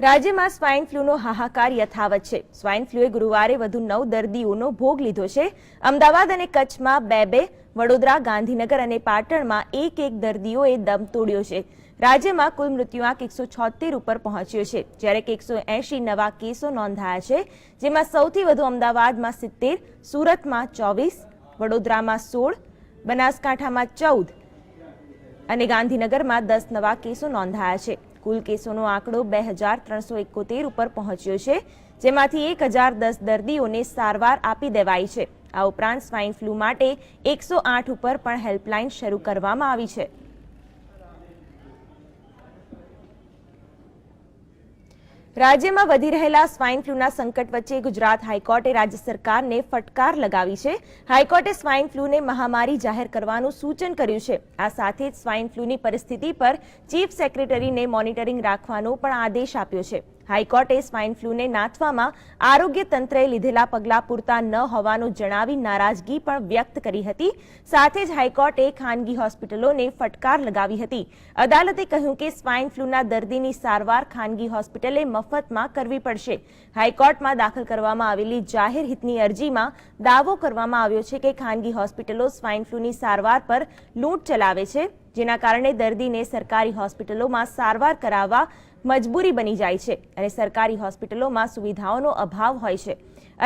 રાજ્યમાં સ્વાઇન ફ્લૂનો હાહાકાર યથાવત છે। સ્વાઇન ફ્લૂએ ગુરુવારે વધુ 9 દર્દીઓનો ભોગ લીધો છે। અમદાવાદ અને કચ્છમાં 2, વડોદરા, ગાંધીનગર અને પાટણમાં 1 દર્દીઓએ દમ તોડ્યો છે। રાજ્યમાં કુલ મૃત્યુઆંક 176 ઉપર પહોંચ્યો છે, જ્યારે કે 180 નવા કેસો નોંધાયા છે, જેમાં સૌથી વધુ અમદાવાદમાં 70, સુરતમાં 24, વડોદરામાં 16, બનાસકાંઠામાં 14 અને ગાંધીનગરમાં 10 નવા કેસો નોંધાયા છે। કુલ કેસોનો આંકડો 2371 ઉપર પહોંચ્યો છે, જેમાંથી 1010 દર્દીઓને સારવાર આપી દેવાઈ છે। આ ઉપરાંત સ્વાઇન ફ્લૂ માટે 108 ઉપર પણ હેલ્પલાઇન શરૂ કરવામાં આવી છે। રાજ્યમાં વધી રહેલા સ્વાઇન ફ્લૂના સંકટ વચ્ચે ગુજરાત હાઈકોર્ટે રાજ્ય સરકારને ફટકાર લગાવી છે। હાઈકોર્ટે સ્વાઇન ફ્લૂને મહામારી જાહેર કરવાનું સૂચન કર્યું છે। આ સાથે જ સ્વાઇન ફ્લૂની પરિસ્થિતિ પર ચીફ સેક્રેટરીને મોનિટરિંગ રાખવાનો પણ આદેશ આપ્યો છે। હાઈકોર્ટે સ્વાઇન ફ્લૂને નાથવામાં આરોગ્ય તંત્રએ લીધેલા પગલાં પૂરતા ન હોવાનું જણાવી નારાજગી પણ વ્યક્ત કરી હતી। સાથે જ હાઈકોર્ટે ખાનગી હોસ્પિટલોને ફટકાર લગાવી હતી। અદાલતે કહ્યું કે સ્વાઇન ફ્લૂના દર્દીની સારવાર ખાનગી હોસ્પિટલે મફતમાં કરવી પડશે। હાઈકોર્ટમાં દાખલ કરવામાં આવેલી જાહેર હિતની અરજીમાં દાવો કરવામાં આવ્યો છે કે ખાનગી હોસ્પિટલો સ્વાઇન ફ્લૂની સારવાર પર લૂંટ ચલાવે છે, જેના કારણે દર્દીને સરકારી હોસ્પિટલોમાં સારવાર કરાવવા મજબૂરી બની જાય છે અને સરકારી હોસ્પિટલોમાં સુવિધાઓનો અભાવ હોય છે।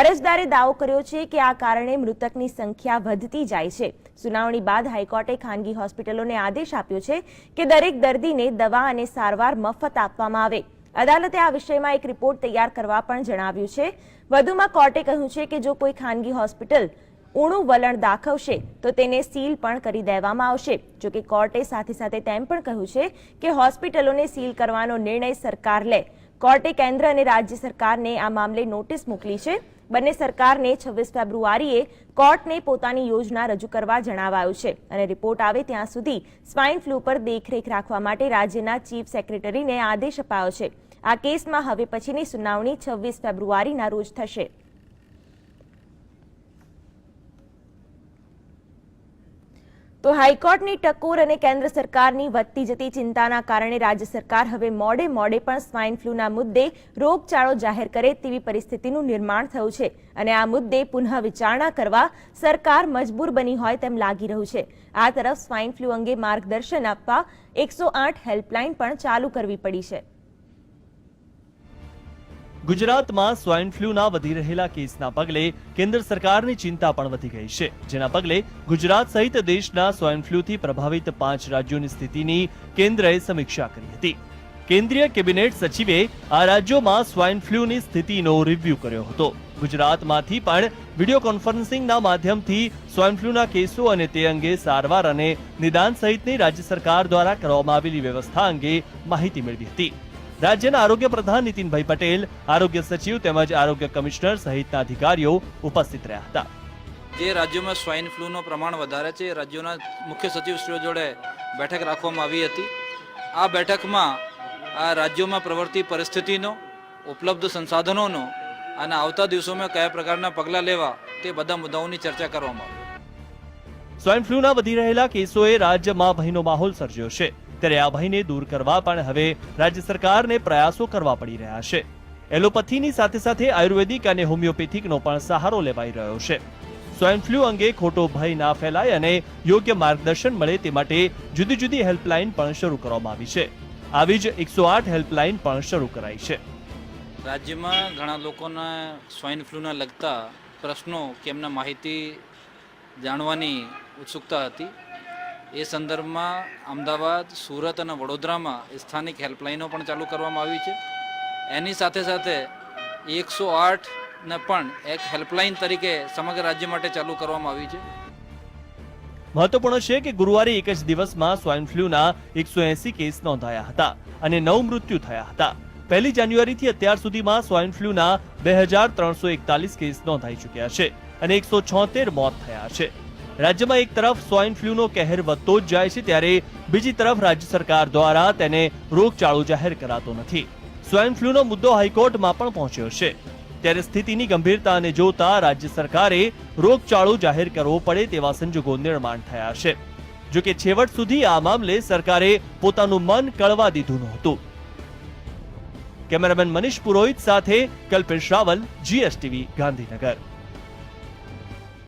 અરજદારે દાવો કર્યો છે કે આ કારણે મૃતકની સંખ્યા વધતી જાય છે। સુનાવણી બાદ હાઈકોર્ટે ખાનગી હોસ્પિટલોને આદેશ આપ્યો છે કે દરેક દર્દીને દવા અને સારવાર મફત આપવામાં આવે। અદાલતે આ વિષયમાં એક રિપોર્ટ તૈયાર કરવા પણ જણાવ્યું છે। વધુમાં કોર્ટે કહ્યું છે કે જો કોઈ ખાનગી હોસ્પિટલ ઊણું વલણ દાખવશે તો તેને સીલ પણ કરી દેવામાં આવશે। જોકે કોર્ટે સાથે સાથે તેમ પણ કહ્યું છે કે હોસ્પિટલોને સીલ કરવાનો નિર્ણય સરકાર લે। કોર્ટે કેન્દ્ર અને રાજ્ય સરકારને આ મામલે નોટિસ મોકલી છે। બંને સરકારને 26 ફેબ્રુઆરીએ કોર્ટને પોતાની યોજના રજૂ કરવા જણાવાયું છે અને રિપોર્ટ આવે ત્યાં સુધી સ્વાઇન ફ્લૂ પર દેખરેખ રાખવા માટે રાજ્યના ચીફ સેક્રેટરીને આદેશ અપાયો છે। આ કેસમાં હવે પછીની સુનાવણી 26 ફેબ્રુઆરીના રોજ થશે। તો હાઈકોર્ટની ટકોર અને કેન્દ્ર સરકારની વધતી જતી ચિંતાના કારણે રાજ્ય સરકાર હવે મોડે પણ સ્વાઇન ફ્લૂના મુદ્દે રોગચાળો જાહેર કરે તેવી પરિસ્થિતિનું નિર્માણ થયું છે અને આ મુદ્દે પુનઃ વિચારણા કરવા સરકાર મજબૂર બની હોય તેમ લાગી રહ્યું છે। આ તરફ સ્વાઇન ફ્લૂ અંગે માર્ગદર્શન આપવા 108 હેલ્પલાઇન પણ ચાલુ કરવી પડી છે। ગુજરાતમાં સ્વાઇન ફ્લૂના વધી રહેલા કેસના પગલે કેન્દ્ર સરકારની ચિંતા પણ વધી ગઈ છે, જેના પગલે ગુજરાત સહિત દેશના સ્વાઇન ફ્લૂથી પ્રભાવિત 5 રાજ્યોની સ્થિતિની કેન્દ્રએ સમીક્ષા કરી હતી। કેન્દ્રીય કેબિનેટ સચિવે આ રાજ્યોમાં સ્વાઇન ફ્લૂની સ્થિતિનો રિવ્યુ કર્યો હતો। ગુજરાતમાંથી પણ વિડીયો કોન્ફરન્સિંગના માધ્યમથી સ્વાઇન ફ્લૂના કેસો અને તે અંગે સારવાર અને નિદાન સહિતની રાજ્ય સરકાર દ્વારા કરવામાં આવેલી વ્યવસ્થા અંગે માહિતી મેળવી હતી। રાજ્યના આરોગ્ય પ્રધાન નીતિનભાઈ પટેલ, આરોગ્ય સચિવ તેમજ આરોગ્ય કમિશનર સહિતના અધિકારીઓ ઉપસ્થિત રહ્યા હતા। જે રાજ્યોમાં સ્વાઇન ફ્લૂનું પ્રમાણ વધારે છે, રાજ્યોના મુખ્ય સચિવશ્રીઓ જોડે બેઠક રાખવામાં આવી હતી। આ બેઠકમાં આ રાજ્યોમાં પ્રવર્તી પરિસ્થિતિનો, ઉપલબ્ધ સંસાધનોનો અને આવતા દિવસોમાં કયા પ્રકારના પગલાં લેવા તે બધા મુદ્દાઓની ચર્ચા કરવામાં આવી। સ્વાઇન ફ્લૂના વધી રહેલા કેસોએ રાજ્યમાં ભયનો માહોલ સર્જ્યો છે, ત્યારે આ ભયને દૂર કરવા પણ હવે રાજ્ય સરકારને પ્રયાસો કરવા પડી રહ્યા છે। એલોપેથીની સાથે સાથે આયુર્વેદિક અને હોમિયોપેથિકનો પણ સહારો લેવાઈ રહ્યો છે। સ્વાઇન ફ્લૂ અંગે ખોટો ભય ના ફેલાય અને યોગ્ય માર્ગદર્શન મળે તે માટે જુદી જુદી હેલ્પલાઇન પણ શરૂ કરવામાં આવી છે। આવી જ 108 હેલ્પલાઇન પણ શરૂ કરાઈ છે। રાજ્યમાં ઘણા લોકોના સ્વાઇન ફ્લૂના લગતા પ્રશ્નો કે એમના માહિતી જાણવાની ઉત્સુકતા હતી। એ સંદર્ભમાં અમદાવાદ, સુરત અને વડોદરામાં સ્થાનિક હેલ્પલાઇનો પણ ચાલુ કરવામાં આવી છે। એની સાથે સાથે 108ને પણ એક હેલ્પલાઇન તરીકે સમગ્ર રાજ્ય માટે ચાલુ કરવામાં આવી છે। મહત્વપૂર્ણ છે કે ગુરુવારે એક જ દિવસમાં સ્વાઇન ફ્લૂના 180 કેસ નોંધાયા હતા અને 9 મૃત્યુ થયા હતા। 1 જાન્યુઆરીથી અત્યાર સુધીમાં સ્વાઇન ફ્લૂના 2341 કેસ નોંધાઈ ચૂક્યા છે અને 176 મોત થયા છે। રાજ્યમાં એક તરફ સ્વાઇન ફ્લૂનો કહેર વધતો જ જાય છે, ત્યારે બીજી તરફ રાજ્ય સરકાર દ્વારા તેને રોગચાળો જાહેર કરાતો નથી। સ્વાઇન ફ્લૂનો મુદ્દો હાઈકોર્ટમાં પણ પહોંચ્યો છે, ત્યારે સ્થિતિની ગંભીરતાને જોતા રાજ્ય સરકારે રોગચાળો જાહેર કરવો પડે તેવા સંજોગો નિર્માણ થયા છે। જોકે છેવટ સુધી આ મામલે સરકારે પોતાનું મન કળવા દીધું નહોતું। કેમેરામેન મનીષ પુરોહિત સાથે કલ્પેશ રાવલ, GSTV, ગાંધીનગર.